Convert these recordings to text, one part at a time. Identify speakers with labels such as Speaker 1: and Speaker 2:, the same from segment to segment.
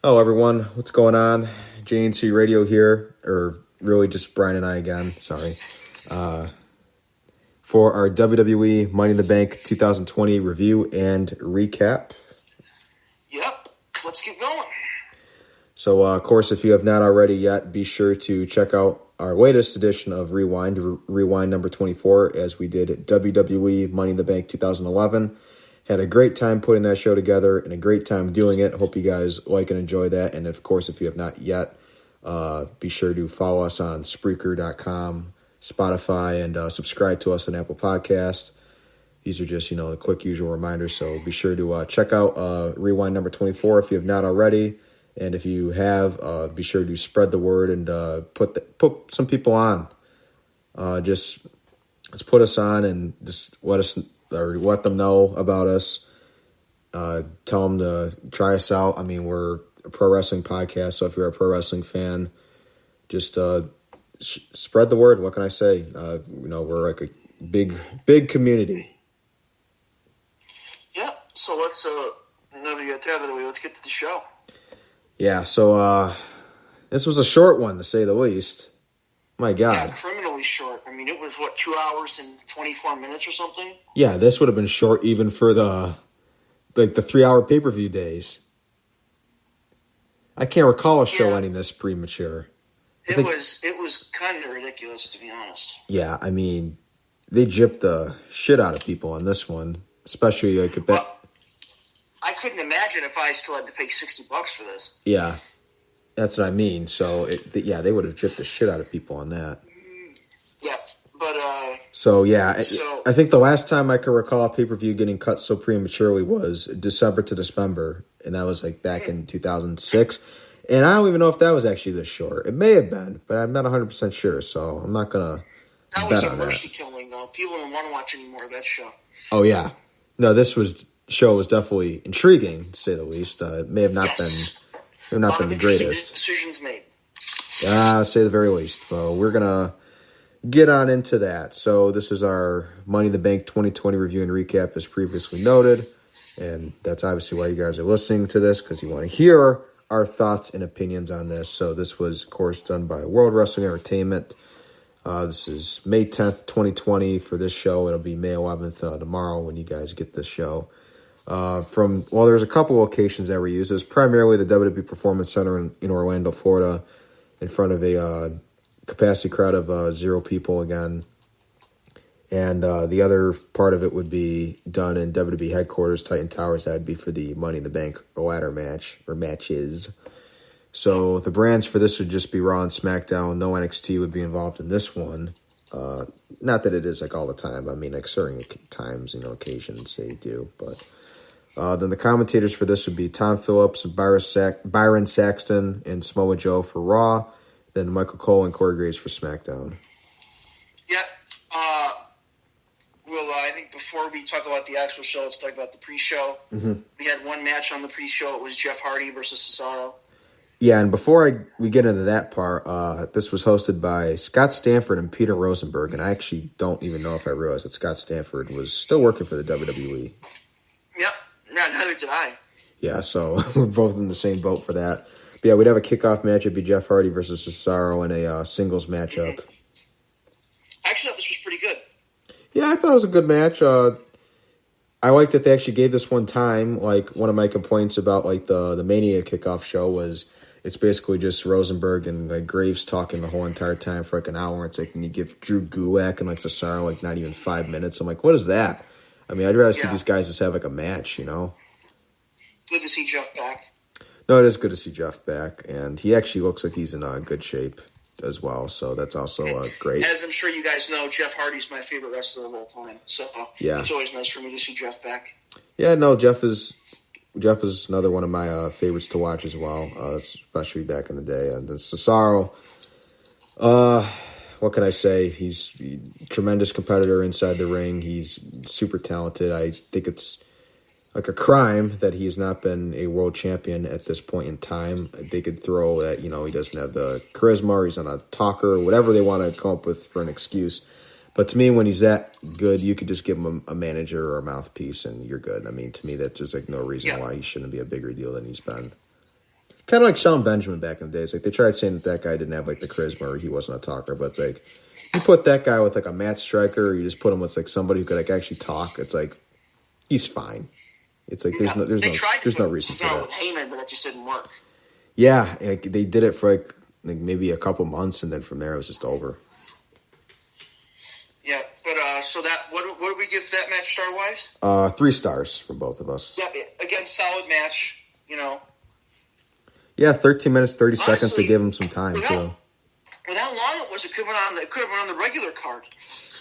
Speaker 1: Hello, everyone. What's going on? JNC Radio here, or really just Brian and I again. Sorry. For our WWE Money in the Bank 2020 review and recap.
Speaker 2: Yep. Let's get going.
Speaker 1: So, of course, if you have not already yet, be sure to check out our latest edition of Rewind number 24, as we did WWE Money in the Bank 2011. Had a great time putting that show together and a great time doing it. Hope you guys like and enjoy that. And, of course, if you have not yet, be sure to follow us on Spreaker.com, Spotify, and subscribe to us on Apple Podcasts. These are just, the quick usual reminders. So be sure to check out Rewind number 24 if you have not already. And if you have, be sure to spread the word and put some people on. Just let's put us on and just let them know about us. Tell them to try us out. I mean, we're a pro wrestling podcast, so if you're a pro wrestling fan, just spread the word. What can I say? We're like a big community.
Speaker 2: Yeah. So let's now that we got that out of the way, let's get to the show.
Speaker 1: Yeah. So this was a short one, to say the least. My God.
Speaker 2: Yeah, criminally short. I mean, it was, 2 hours and 24 minutes or something?
Speaker 1: Yeah, this would have been short even for the 3-hour pay-per-view days. I can't recall a show ending this premature.
Speaker 2: It was kind of ridiculous, to be honest.
Speaker 1: Yeah, I mean, they gypped the shit out of people on this one, especially I
Speaker 2: couldn't imagine if I still had to pay $60 for this.
Speaker 1: Yeah. That's what I mean. So, they would have gypped the shit out of people on that.
Speaker 2: Yeah, but...
Speaker 1: I think the last time I could recall a pay-per-view getting cut so prematurely was December to December, and that was back in 2006. And I don't even know if that was actually this short. It may have been, but I'm not 100% sure, so I'm not going to bet on that.
Speaker 2: That was a mercy killing, though. People don't want to watch any more of that show.
Speaker 1: Oh, yeah. No, show was definitely intriguing, to say the least. It may have not been the greatest.
Speaker 2: Decisions made.
Speaker 1: Yeah, say the very least. So we're going to get on into that. So this is our Money in the Bank 2020 review and recap, as previously noted. And that's obviously why you guys are listening to this, because you want to hear our thoughts and opinions on this. So this was, of course, done by World Wrestling Entertainment. This is May 10th, 2020 for this show. It'll be May 11th tomorrow when you guys get this show. There's a couple locations that were used. It was primarily the WWE Performance Center in Orlando, Florida, in front of a capacity crowd of 0 people again. And the other part of it would be done in WWE headquarters, Titan Towers. That'd be for the Money in the Bank ladder match, or matches. So the brands for this would just be Raw and SmackDown. No NXT would be involved in this one. Not that it is all the time. I mean, certain times, occasions they do, but... then the commentators for this would be Tom Phillips, Byron Saxton, and Samoa Joe for Raw. Then Michael Cole and Corey Graves for SmackDown.
Speaker 2: Yeah. I think before we talk about the actual show, let's talk about the pre-show. Mm-hmm. We had one match on the pre-show. It was Jeff Hardy versus Cesaro.
Speaker 1: Yeah, and before we get into that part, this was hosted by Scott Stanford and Peter Rosenberg, and I actually don't even know if I realized that Scott Stanford was still working for the WWE.
Speaker 2: Yep. No, neither did I.
Speaker 1: Yeah, so we're both in the same boat for that. But yeah, we'd have a kickoff match. It'd be Jeff Hardy versus Cesaro in a singles matchup.
Speaker 2: Mm-hmm. I actually thought this was pretty good.
Speaker 1: Yeah, I thought it was a good match. I liked that they actually gave this one time. One of my complaints about the Mania kickoff show was it's basically just Rosenberg and Graves talking the whole entire time for an hour. It's can you give Drew Gulak and Cesaro not even 5 minutes? I'm what is that? I mean, I'd rather see these guys just have a match,
Speaker 2: Good to see Jeff back.
Speaker 1: No, it is good to see Jeff back, and he actually looks like he's in good shape as well, so that's also great.
Speaker 2: As I'm sure you guys know, Jeff Hardy's my favorite wrestler of all time, so it's always nice for me to see Jeff back.
Speaker 1: Yeah, no, Jeff is another one of my favorites to watch as well, especially back in the day. And then Cesaro, what can I say? He's a tremendous competitor inside the ring. He's super talented. I think it's a crime that he has not been a world champion at this point in time. They could throw that, he doesn't have the charisma, or he's not a talker, or whatever they want to come up with for an excuse. But to me, when he's that good, you could just give him a manager or a mouthpiece and you're good. I mean, to me, that's just no reason why he shouldn't be a bigger deal than he's been. Kind of like Sean Benjamin back in the days. Like, they tried saying that guy didn't have, like, the charisma or he wasn't a talker. But it's like, you put that guy with, like, a Matt Striker, or you just put him with, like, somebody who could, like, actually talk. It's like, he's fine. It's like, there's no reason for that.
Speaker 2: With Heyman, but that just didn't work.
Speaker 1: Yeah, like, they did it for, like maybe a couple months, and then from there it was just over.
Speaker 2: Yeah, but so that what do we give that match star-wise?
Speaker 1: 3 stars for both of us.
Speaker 2: Yeah, again, solid match, you know.
Speaker 1: Yeah, 13 minutes, 30 seconds to give him some time, too.
Speaker 2: With how long it was, it could have been on the regular card.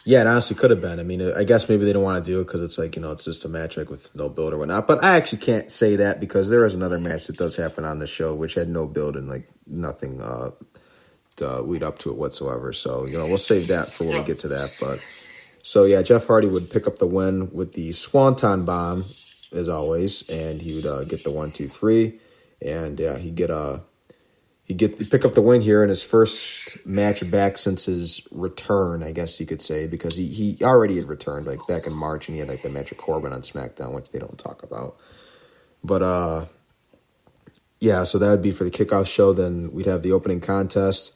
Speaker 1: Yeah, it honestly could have been. I mean, I guess maybe they don't want to do it because it's like, you know, it's just a match like with no build or whatnot. But I actually can't say that because there is another match that does happen on the show which had no build and like nothing to lead up to it whatsoever. So, you know, we'll save that for when we get to that. But so, yeah, Jeff Hardy would pick up the win with the Swanton Bomb, as always, and he would get the 1, 2, 3. And yeah, he'd pick up the win here in his first match back since his return, I guess you could say, because he already had returned like back in March, and he had like the match with Corbin on SmackDown, which they don't talk about. But yeah, so that would be for the kickoff show. Then we'd have the opening contest.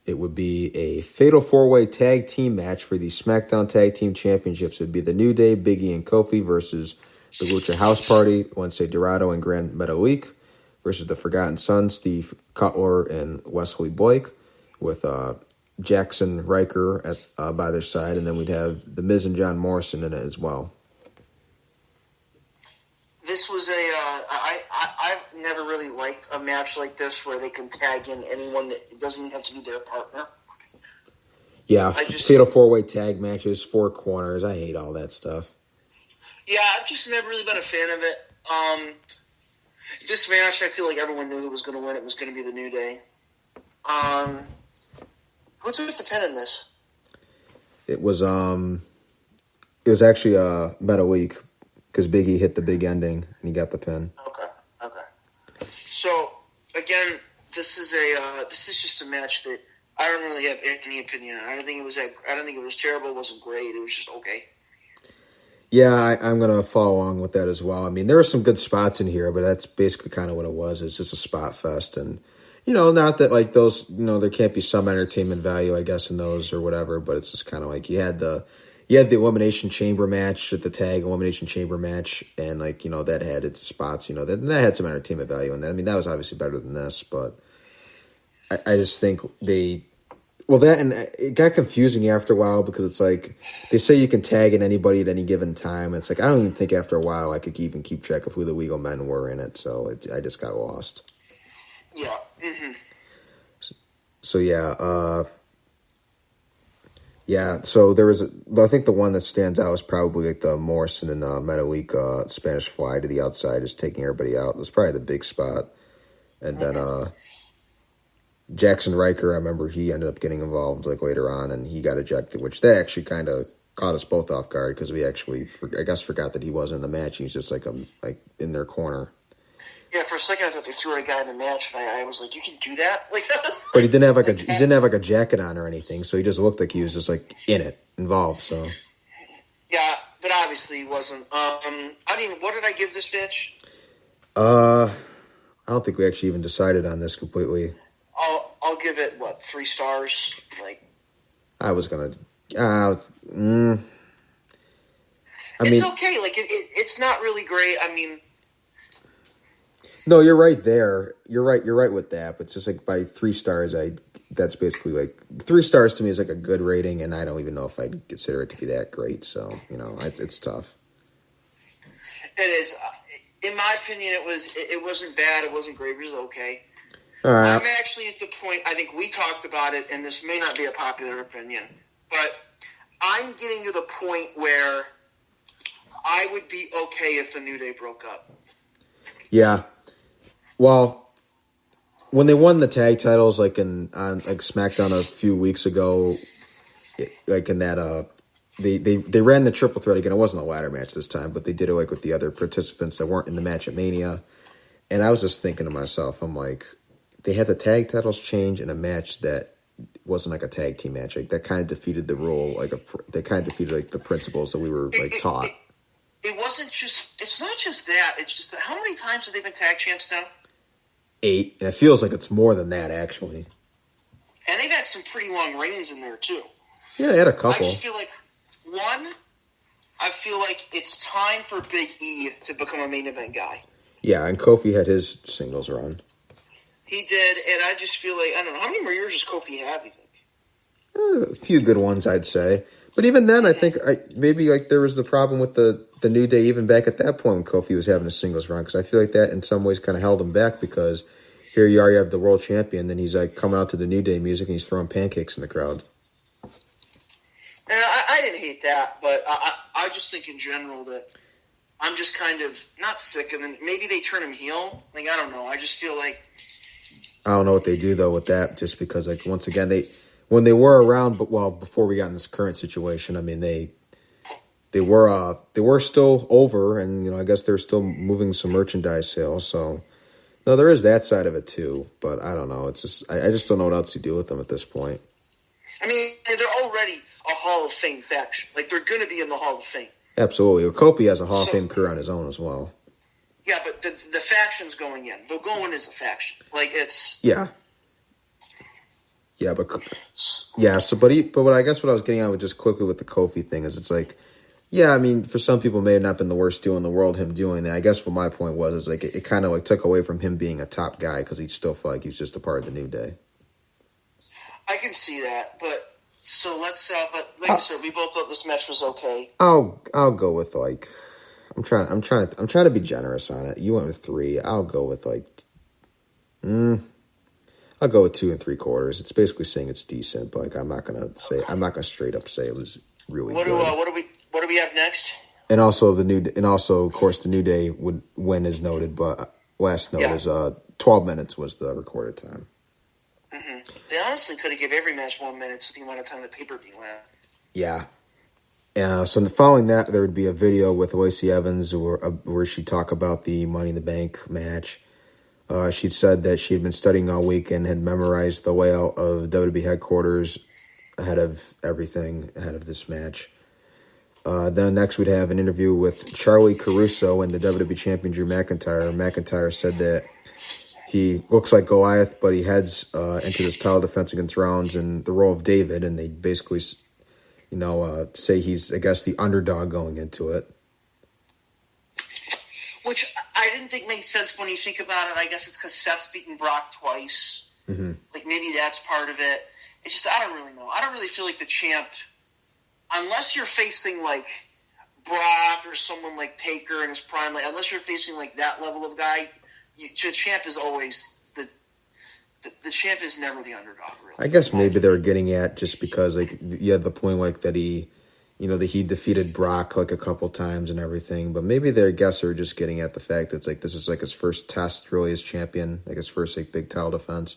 Speaker 1: It would be a fatal 4-way tag team match for the SmackDown Tag Team Championships. It would be the New Day, Big E, and Kofi versus the Lucha House Party, Wednesday Dorado and Grand Metalik, versus the Forgotten Sons, Steve Cutler and Wesley Blake, with Jackson Riker by their side. And then we'd have The Miz and John Morrison in it as well.
Speaker 2: This was I've never really liked a match like this where they can tag in anyone that doesn't even have to be their partner.
Speaker 1: Yeah, fatal 4-way tag matches, 4 corners. I hate all that stuff.
Speaker 2: Yeah, I've just never really been a fan of it. This match, I feel like everyone knew who was going to win. It was going to be the New Day. Who took the pin in this? It was
Speaker 1: actually Metalik because Big E hit the big ending and he got the pin.
Speaker 2: Okay. So again, this is just a match that I don't really have any opinion on. I don't think it was terrible. It wasn't great. It was just okay.
Speaker 1: Yeah, I'm going to follow along with that as well. I mean, there were some good spots in here, but that's basically kind of what it was. It's just a spot fest. And, you know, not that, like, those, you know, there can't be some entertainment value, I guess, in those or whatever, but it's just kind of like you had the Elimination Chamber match, the tag Elimination Chamber match, and, like, you know, that had its spots, you know, that had some entertainment value in that. I mean, that was obviously better than this, but I just think that, and it got confusing after a while because it's like they say you can tag in anybody at any given time. It's like I don't even think after a while I could even keep track of who the legal men were in it. So I just got lost.
Speaker 2: Yeah. Mm-hmm.
Speaker 1: So yeah. So there was, I think the one that stands out is probably like the Morrison and Metalik Spanish Fly to the outside, just taking everybody out. It was probably the big spot, and then Jackson Riker, I remember he ended up getting involved like later on, and he got ejected, which that actually kind of caught us both off guard because we actually, I guess, forgot that he was in the match. He was just like in their corner.
Speaker 2: Yeah, for a second I thought they threw a guy in the match, and I was like, "You can do that?" Like,
Speaker 1: but he didn't have like a jacket on or anything, so he just looked like he was just like involved. So
Speaker 2: yeah, but obviously he wasn't. What did I give this match?
Speaker 1: I don't think we actually even decided on this completely.
Speaker 2: I'll give it 3 stars. Like,
Speaker 1: I was gonna. It's
Speaker 2: okay. Like it's not really great. I mean,
Speaker 1: no, you're right there. You're right with that. But it's just like by 3 stars, that's basically like 3 stars to me is like a good rating, and I don't even know if I'd consider it to be that great. So it's tough.
Speaker 2: It is. In my opinion, it wasn't bad. It wasn't great. It was okay.
Speaker 1: All right.
Speaker 2: I'm actually at the point, I think we talked about it, and this may not be a popular opinion, but I'm getting to the point where I would be okay if the New Day broke up. Yeah.
Speaker 1: Well, when they won the tag titles, like on SmackDown a few weeks ago, like in that, they ran the triple threat again. It wasn't a ladder match this time, but they did it like with the other participants that weren't in the match at Mania. And I was just thinking to myself, I'm like, they had the tag titles change in a match that wasn't like a tag team match. Like that kind of defeated the rule. They kind of defeated like the principles that we were taught.
Speaker 2: It wasn't just. It's not just that. It's just that how many times have they been tag champs now?
Speaker 1: 8, and it feels like it's more than that, actually.
Speaker 2: And they've had some pretty long reigns in there, too.
Speaker 1: Yeah, they had a couple.
Speaker 2: I just feel like, I feel like it's time for Big E to become a main event guy.
Speaker 1: Yeah, and Kofi had his singles run.
Speaker 2: He did, and I just feel like, I don't know, how many more years does Kofi have, you think?
Speaker 1: A few good ones, I'd say. But even then, I think maybe like there was the problem with the New Day even back at that point when Kofi was having a singles run, because I feel like that in some ways kind of held him back, because here you are, you have the world champion, then he's like coming out to the New Day music and he's throwing pancakes in the crowd.
Speaker 2: And I didn't hate that, but I just think in general that I'm just kind of not sick of him. Maybe they turn him heel. Like, I don't know. I just feel like
Speaker 1: I don't know what they do though with that, just because like once again when they were around, but before we got in this current situation, I mean they were still over, and I guess they're still moving some merchandise sales. So no, there is that side of it too. But I don't know. It's just I just don't know what else you do with them at this point.
Speaker 2: I mean, they're already a Hall of Fame faction. Like, they're going to be in the Hall of Fame.
Speaker 1: Absolutely. Well, Kofi has a Hall of Fame career on his own as well.
Speaker 2: Yeah, but the faction's going in. They'll go in as a faction. Like, it's...
Speaker 1: Yeah. Yeah, but... Yeah, so, but what I guess what I was getting at with just quickly with the Kofi thing is it's like, yeah, I mean, for some people it may have not been the worst deal in the world, him doing that. I guess what my point was is like it kind of like took away from him being a top guy because he still felt like he was just a part of the New Day.
Speaker 2: I can see that, but... So let's, but like I said, we both thought this match was okay.
Speaker 1: I'll go with like, I'm trying to be generous on it. You went with 3. I'll go with like, I'll go with 2 3/4. It's basically saying it's decent, but like I'm not gonna straight up say it was really good.
Speaker 2: What do we have next?
Speaker 1: And also of course the New Day would win as noted, but last note is 12 minutes was the recorded time.
Speaker 2: Mm-hmm. They honestly could have given every match 1 minute so the amount of time the pay-per-view went.
Speaker 1: Yeah. So following that, there would be a video with Lacey Evans where she'd talk about the Money in the Bank match. She'd said that she had been studying all week and had memorized the layout of WWE headquarters ahead of this match. Then next we'd have an interview with Charlie Caruso and the WWE champion Drew McIntyre. McIntyre said that he looks like Goliath, but he heads into this title defense against Rollins in the role of David, and they basically, say he's, I guess, the underdog going into it.
Speaker 2: Which I didn't think made sense when you think about it. I guess it's because Seth's beaten Brock twice. Mm-hmm. Like, maybe that's part of it. It's just, I don't really know. I don't really feel like the champ, unless you're facing, like, Brock or someone like Taker in his prime, like, unless you're facing, like, that level of guy, the champ is always the champ is never the underdog, really. I
Speaker 1: guess maybe they were getting at just because, like, you had the point, like, that he defeated Brock, like, a couple times and everything. But maybe they, I guess, are just getting at the fact that it's, like, this is, like, his first test, really, as champion. Like, his first, like, big title defense.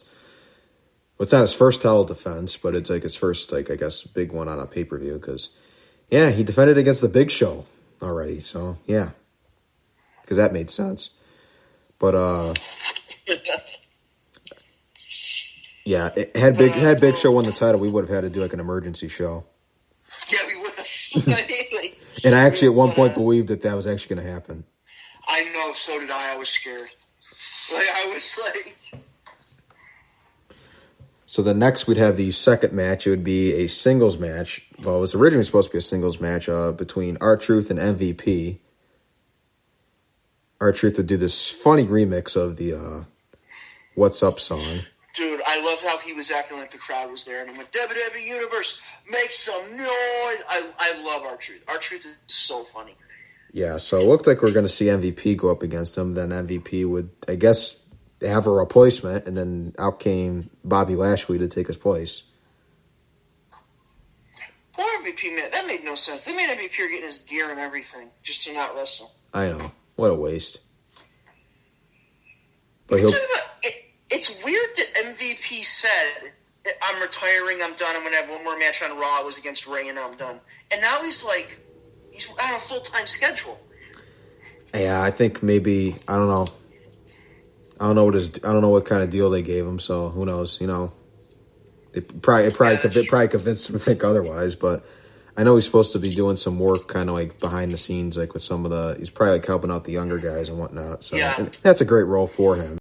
Speaker 1: Well, it's not his first title defense, but it's, like, his first, like, I guess, big one on a pay-per-view. Because, yeah, he defended against the Big Show already. So, yeah. Because that made sense. But, yeah, had Big Show won the title, we would have had to do like an emergency show.
Speaker 2: Yeah, we would have.
Speaker 1: And I actually at one point believed that was actually going to happen.
Speaker 2: I know, so did I. I was scared.
Speaker 1: So the next we'd have the second match. It would be a singles match. Well, it was originally supposed to be a singles match between R-Truth and MVP. R-Truth would do this funny remix of the What's Up song.
Speaker 2: Dude, I love how he was acting like the crowd was there. And I'm like, WWE Universe, make some noise. I love R-Truth. R-Truth is so funny.
Speaker 1: Yeah, so it looked like we are going to see MVP go up against him. Then MVP would, I guess, have a replacement. And then out came Bobby Lashley to take his place.
Speaker 2: Poor MVP, man. That made no sense. They made MVP getting his gear and everything just to not wrestle.
Speaker 1: I know. What a waste. But
Speaker 2: it's weird that MVP said, I'm retiring, I'm done, I'm going to have one more match on Raw. It was against Ray, and I'm done. And now he's on a full-time schedule.
Speaker 1: Yeah, I think maybe, I don't know. I don't know what kind of deal they gave him, so who knows, It probably convinced him to think otherwise, but I know he's supposed to be doing some work kind of like behind the scenes, like with some of he's probably like helping out the younger guys and whatnot. So yeah. And that's a great role for him.